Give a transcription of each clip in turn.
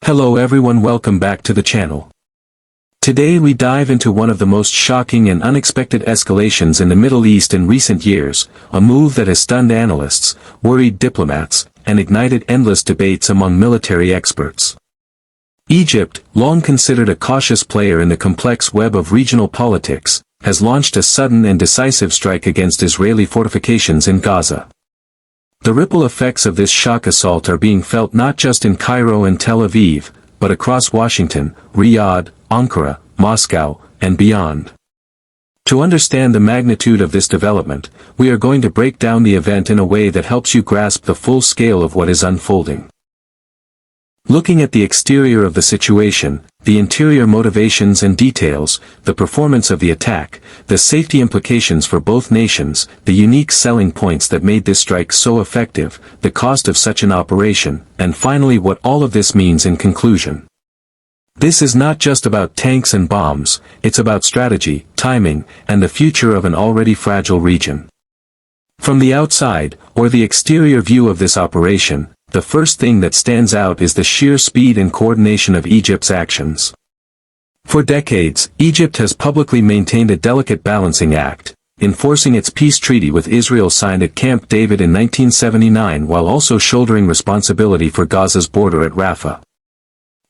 Hello everyone, welcome back to the channel. Today we dive into one of the most shocking and unexpected escalations in the Middle East in recent years, a move that has stunned analysts, worried diplomats, and ignited endless debates among military experts. Egypt, long considered a cautious player in the complex web of regional politics, has launched a sudden and decisive strike against Israeli fortifications in Gaza. The ripple effects of this shock assault are being felt not just in Cairo and Tel Aviv, but across Washington, Riyadh, Ankara, Moscow, and beyond. To understand the magnitude of this development, we are going to break down the event in a way that helps you grasp the full scale of what is unfolding. Looking at the exterior of the situation, the interior motivations and details, the performance of the attack, the safety implications for both nations, the unique selling points that made this strike so effective, the cost of such an operation, and finally what all of this means in conclusion. This is not just about tanks and bombs, it's about strategy, timing, and the future of an already fragile region. From the outside, or the exterior view of this operation, the first thing that stands out is the sheer speed and coordination of Egypt's actions. For decades, Egypt has publicly maintained a delicate balancing act, enforcing its peace treaty with Israel signed at Camp David in 1979 while also shouldering responsibility for Gaza's border at Rafah.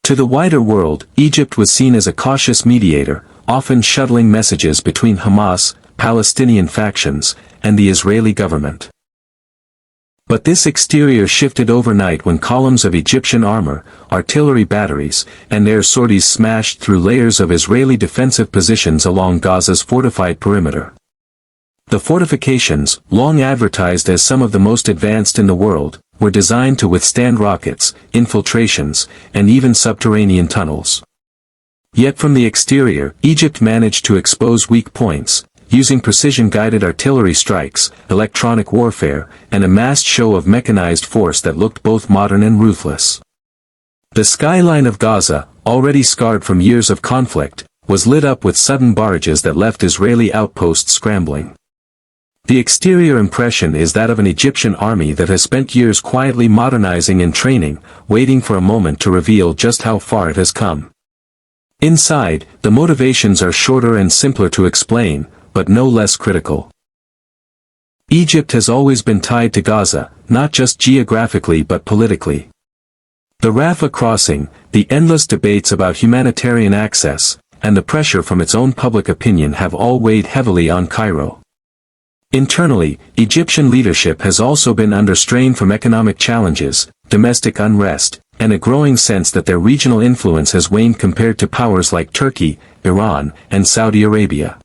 To the wider world, Egypt was seen as a cautious mediator, often shuttling messages between Hamas, Palestinian factions, and the Israeli government. But this exterior shifted overnight when columns of Egyptian armor, artillery batteries, and air sorties smashed through layers of Israeli defensive positions along Gaza's fortified perimeter. The fortifications, long advertised as some of the most advanced in the world, were designed to withstand rockets, infiltrations, and even subterranean tunnels. Yet from the exterior, Egypt managed to expose weak points, using precision-guided artillery strikes, electronic warfare, and a massed show of mechanized force that looked both modern and ruthless. The skyline of Gaza, already scarred from years of conflict, was lit up with sudden barrages that left Israeli outposts scrambling. The exterior impression is that of an Egyptian army that has spent years quietly modernizing and training, waiting for a moment to reveal just how far it has come. Inside, the motivations are shorter and simpler to explain, but no less critical. Egypt has always been tied to Gaza, not just geographically but politically. The Rafah crossing, the endless debates about humanitarian access, and the pressure from its own public opinion have all weighed heavily on Cairo. Internally, Egyptian leadership has also been under strain from economic challenges, domestic unrest, and a growing sense that their regional influence has waned compared to powers like Turkey, Iran, and Saudi Arabia.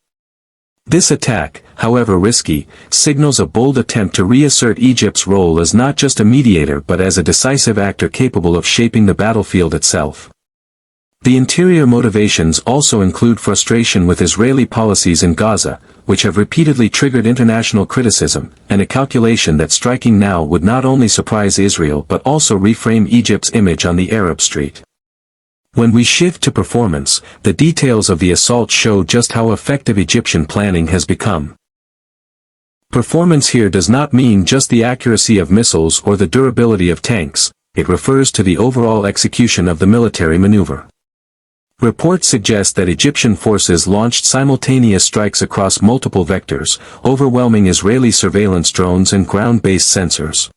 This attack, however risky, signals a bold attempt to reassert Egypt's role as not just a mediator but as a decisive actor capable of shaping the battlefield itself. The interior motivations also include frustration with Israeli policies in Gaza, which have repeatedly triggered international criticism, and a calculation that striking now would not only surprise Israel but also reframe Egypt's image on the Arab street. When we shift to performance, the details of the assault show just how effective Egyptian planning has become. Performance here does not mean just the accuracy of missiles or the durability of tanks, it refers to the overall execution of the military maneuver. Reports suggest that Egyptian forces launched simultaneous strikes across multiple vectors, overwhelming Israeli surveillance drones and ground-based sensors.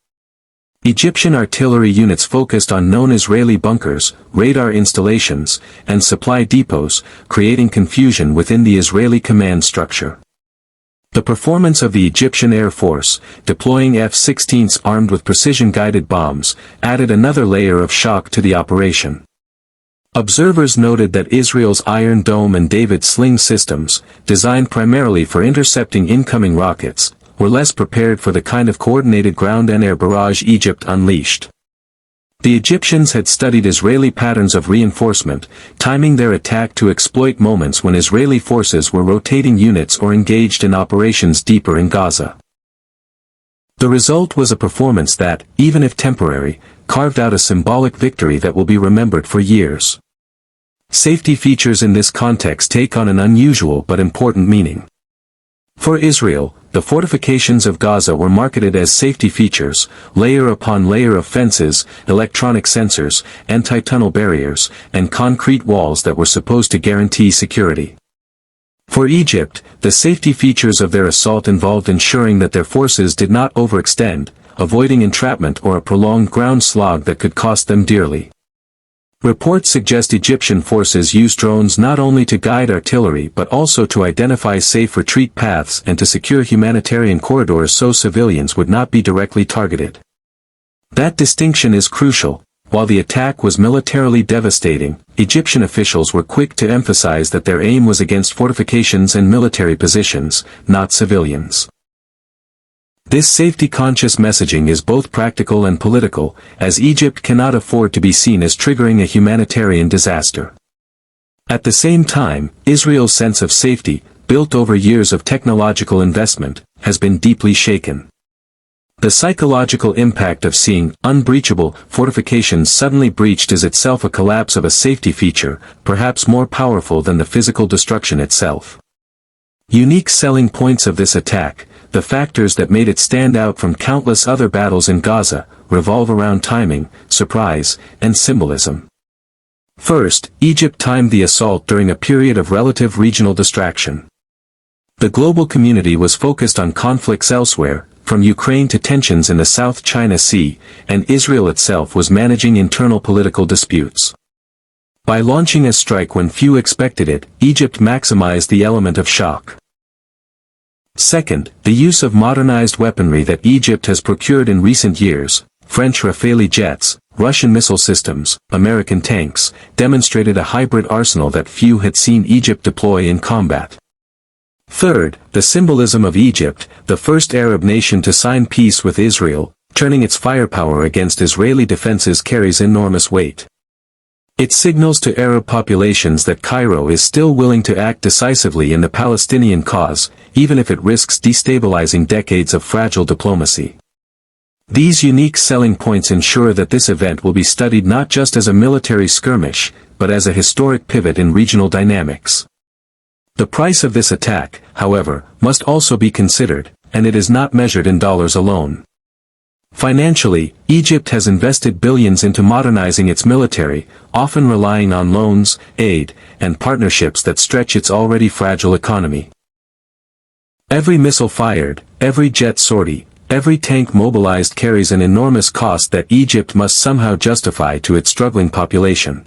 Egyptian artillery units focused on known Israeli bunkers, radar installations, and supply depots, creating confusion within the Israeli command structure. The performance of the Egyptian Air Force, deploying F-16s armed with precision-guided bombs, added another layer of shock to the operation. Observers noted that Israel's Iron Dome and David Sling systems, designed primarily for intercepting incoming rockets, were less prepared for the kind of coordinated ground and air barrage Egypt unleashed. The Egyptians had studied Israeli patterns of reinforcement, timing their attack to exploit moments when Israeli forces were rotating units or engaged in operations deeper in Gaza. The result was a performance that, even if temporary, carved out a symbolic victory that will be remembered for years. Safety features in this context take on an unusual but important meaning. For Israel, the fortifications of Gaza were marketed as safety features, layer upon layer of fences, electronic sensors, anti-tunnel barriers, and concrete walls that were supposed to guarantee security. For Egypt, the safety features of their assault involved ensuring that their forces did not overextend, avoiding entrapment or a prolonged ground slog that could cost them dearly. Reports suggest Egyptian forces used drones not only to guide artillery but also to identify safe retreat paths and to secure humanitarian corridors so civilians would not be directly targeted. That distinction is crucial. While the attack was militarily devastating, Egyptian officials were quick to emphasize that their aim was against fortifications and military positions, not civilians. This safety-conscious messaging is both practical and political, as Egypt cannot afford to be seen as triggering a humanitarian disaster. At the same time, Israel's sense of safety, built over years of technological investment, has been deeply shaken. The psychological impact of seeing unbreachable fortifications suddenly breached is itself a collapse of a safety feature, perhaps more powerful than the physical destruction itself. Unique selling points of this attack, the factors that made it stand out from countless other battles in Gaza, revolve around timing, surprise, and symbolism. First, Egypt timed the assault during a period of relative regional distraction. The global community was focused on conflicts elsewhere, from Ukraine to tensions in the South China Sea, and Israel itself was managing internal political disputes. By launching a strike when few expected it, Egypt maximized the element of shock. Second, the use of modernized weaponry that Egypt has procured in recent years, French Rafale jets, Russian missile systems, American tanks, demonstrated a hybrid arsenal that few had seen Egypt deploy in combat. Third, the symbolism of Egypt, the first Arab nation to sign peace with Israel, turning its firepower against Israeli defenses carries enormous weight. It signals to Arab populations that Cairo is still willing to act decisively in the Palestinian cause, even if it risks destabilizing decades of fragile diplomacy. These unique selling points ensure that this event will be studied not just as a military skirmish, but as a historic pivot in regional dynamics. The price of this attack, however, must also be considered, and it is not measured in dollars alone. Financially, Egypt has invested billions into modernizing its military, often relying on loans, aid, and partnerships that stretch its already fragile economy. Every missile fired, every jet sortie, every tank mobilized carries an enormous cost that Egypt must somehow justify to its struggling population.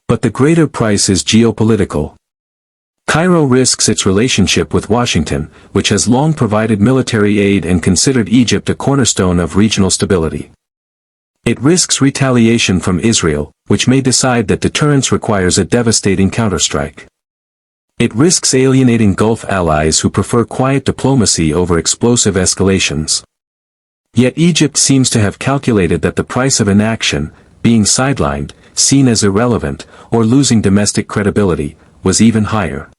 But the greater price is geopolitical. Cairo risks its relationship with Washington, which has long provided military aid and considered Egypt a cornerstone of regional stability. It risks retaliation from Israel, which may decide that deterrence requires a devastating counterstrike. It risks alienating Gulf allies who prefer quiet diplomacy over explosive escalations. Yet Egypt seems to have calculated that the price of inaction, being sidelined, seen as irrelevant, or losing domestic credibility, was even higher.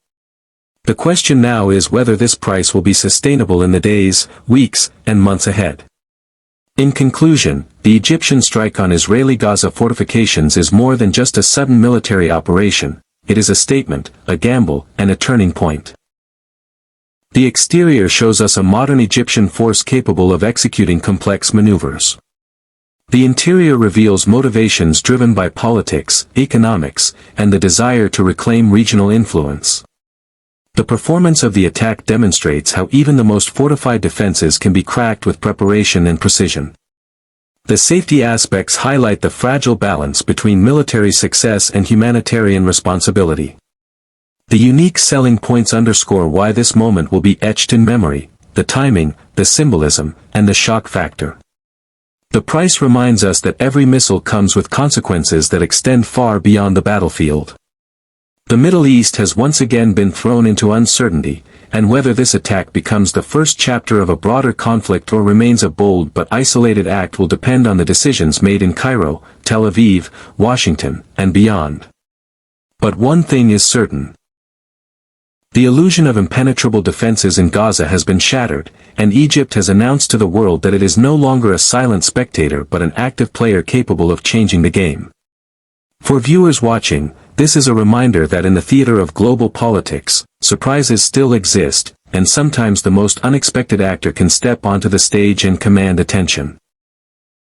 The question now is whether this price will be sustainable in the days, weeks, and months ahead. In conclusion, the Egyptian strike on Israeli Gaza fortifications is more than just a sudden military operation, it is a statement, a gamble, and a turning point. The exterior shows us a modern Egyptian force capable of executing complex maneuvers. The interior reveals motivations driven by politics, economics, and the desire to reclaim regional influence. The performance of the attack demonstrates how even the most fortified defenses can be cracked with preparation and precision. The safety aspects highlight the fragile balance between military success and humanitarian responsibility. The unique selling points underscore why this moment will be etched in memory: the timing, the symbolism, and the shock factor. The price reminds us that every missile comes with consequences that extend far beyond the battlefield. The Middle East has once again been thrown into uncertainty, and whether this attack becomes the first chapter of a broader conflict or remains a bold but isolated act will depend on the decisions made in Cairo, Tel Aviv, Washington, and beyond. But one thing is certain. The illusion of impenetrable defenses in Gaza has been shattered, and Egypt has announced to the world that it is no longer a silent spectator but an active player capable of changing the game. For viewers watching, this is a reminder that in the theater of global politics, surprises still exist, and sometimes the most unexpected actor can step onto the stage and command attention.